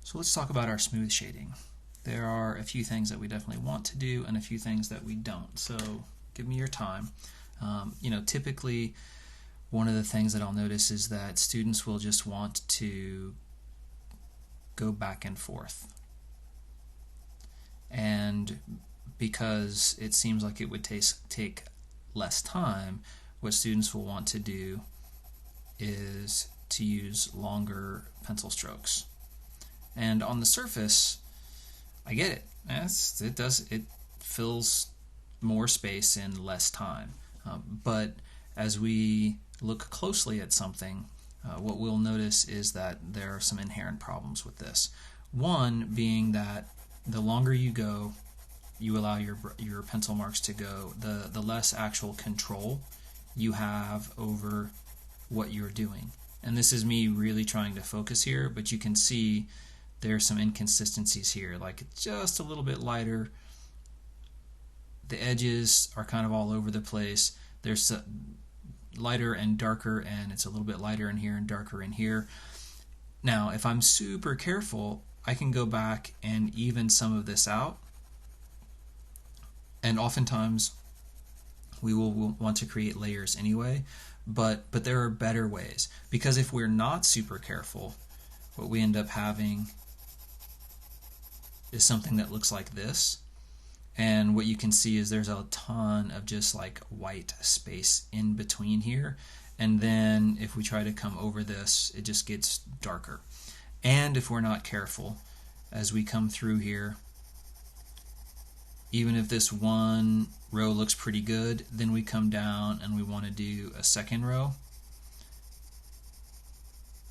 So let's talk about our smooth shading. There are a few things that we definitely want to do and a few things that we don't. So give me your time. Typically one of the things that I'll notice is that students will just want to go back and forth. And because it seems like it would take less time, what students will want to do is to use longer pencil strokes. And on the surface, I get it. It fills more space in less time. But as we look closely at something, what we'll notice is that there are some inherent problems with this. One being that the longer you go, you allow your pencil marks to go, the less actual control you have over what you're doing. And this is me really trying to focus here, but you can see there's some inconsistencies here, like it's just a little bit lighter. The edges are kind of all over the place. There's lighter and darker, and it's a little bit lighter in here and darker in here. Now, if I'm super careful, I can go back and even some of this out. And oftentimes, we will want to create layers anyway, but there are better ways. Because if we're not super careful, what we end up having is something that looks like this. And what you can see is there's a ton of just like white space in between here. And then if we try to come over this, it just gets darker. And if we're not careful, as we come through here, even if this one row looks pretty good, then we come down and we want to do a second row.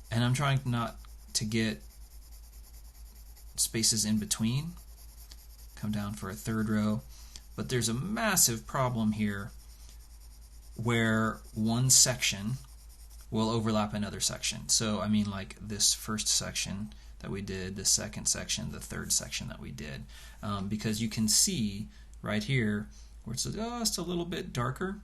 And I'm trying not to get spaces in between. Come down for a third row. But there's a massive problem here where one section will overlap another section. So I mean like this first section that we did, the second section, the third section that we did. Because you can see right here where it's just a little bit darker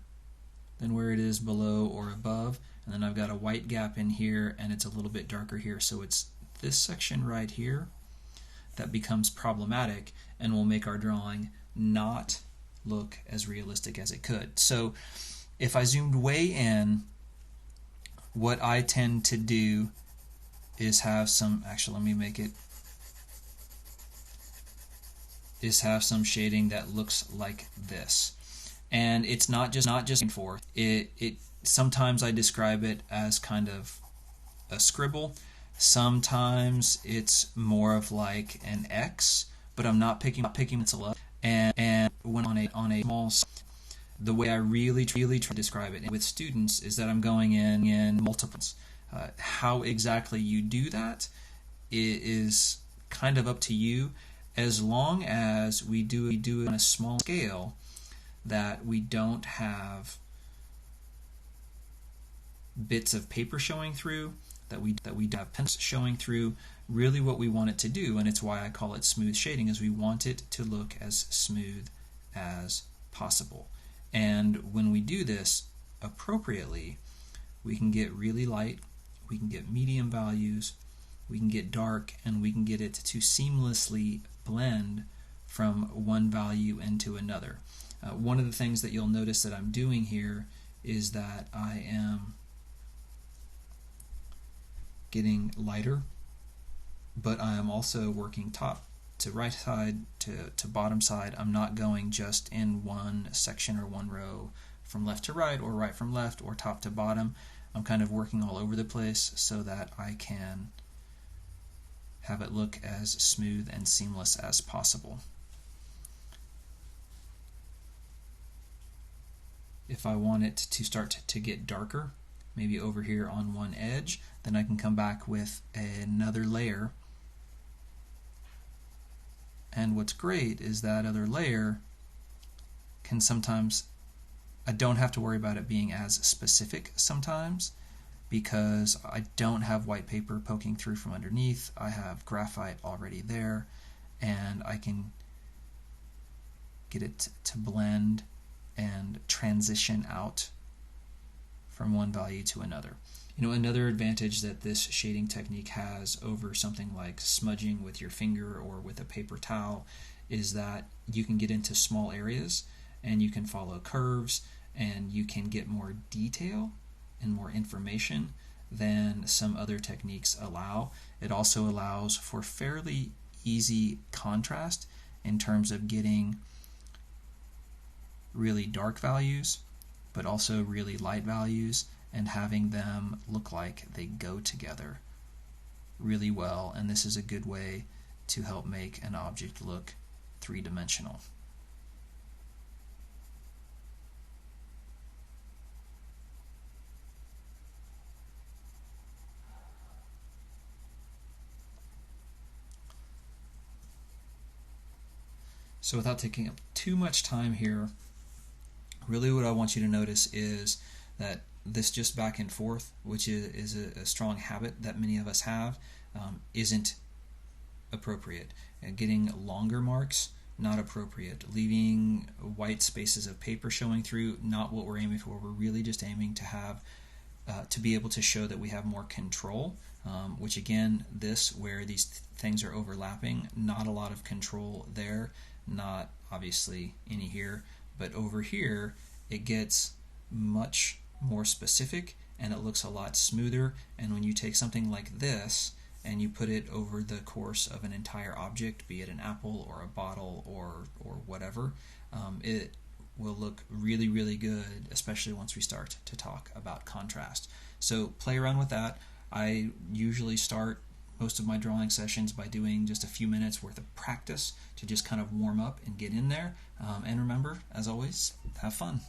than where it is below or above. And then I've got a white gap in here and it's a little bit darker here. So it's this section right here that becomes problematic and will make our drawing not look as realistic as it could. So if I zoomed way in, what I tend to do is have some, actually let me make it, is have some shading that looks like this. And it's not just for it sometimes I describe it as kind of a scribble. Sometimes it's more of like an X, but I'm not picking pencil up. And when on a small, the way I really try to describe it with students is that I'm going in multiples. How exactly you do that is kind of up to you, as long as we do it on a small scale that we don't have bits of paper showing through, that we have pencils showing through. Really what we want it to do, and it's why I call it smooth shading, is we want it to look as smooth as possible. And when we do this appropriately, we can get really light, we can get medium values, we can get dark, and we can get it to seamlessly blend from one value into another. One of the things that you'll notice that I'm doing here is that I am getting lighter, but I am also working top to right side to bottom side. I'm not going just in one section or one row from left to right or right from left or top to bottom. I'm kind of working all over the place so that I can have it look as smooth and seamless as possible. If I want it to start to get darker, maybe over here on one edge, then I can come back with another layer. And what's great is that other layer can sometimes, I don't have to worry about it being as specific sometimes, because I don't have white paper poking through from underneath. I have graphite already there, and I can get it to blend and transition out from one value to another. Another advantage that this shading technique has over something like smudging with your finger or with a paper towel is that you can get into small areas and you can follow curves and you can get more detail and more information than some other techniques allow. It also allows for fairly easy contrast in terms of getting really dark values, but also really light values, and having them look like they go together really well. And this is a good way to help make an object look three-dimensional. So without taking up too much time here, really what I want you to notice is that this just back and forth, which is a strong habit that many of us have, isn't appropriate. Getting longer marks, not appropriate. Leaving white spaces of paper showing through, not what we're aiming for. We're really just aiming to have to be able to show that we have more control, which again, this where these things are overlapping, not a lot of control there, not obviously any here, but over here it gets much more specific and it looks a lot smoother. And when you take something like this and you put it over the course of an entire object, be it an apple or a bottle or whatever, it will look really, really good, especially once we start to talk about contrast. So play around with that. I usually start most of my drawing sessions by doing just a few minutes worth of practice to just kind of warm up and get in there. And remember, as always, have fun.